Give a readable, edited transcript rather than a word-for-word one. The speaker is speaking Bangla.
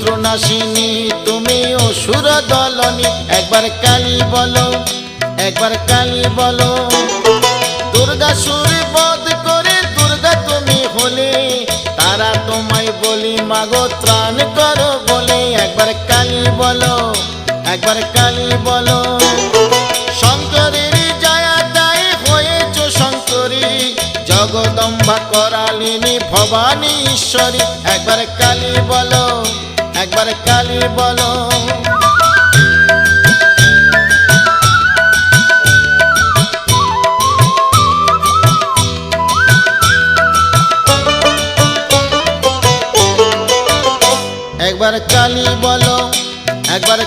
শত্রুনাশিনী তুমি অসুর দলনী। একবার কালী বলো, একবার কালী বলো। দুর্গাসুর বধ করে দুর্গা তুমি হলে, তারা তোমায় বলি মাগো ত্রাণ করো বলে। একবার কালী বলো, একবার কালী বলো। শঙ্করের জয়াদায় হয়েছ শঙ্করী, জগদম্বা করালিনী ভবানী ঈশ্বরী। একবার কালী বলো, একবার কালী বলো। একবার কালী বলো, একবার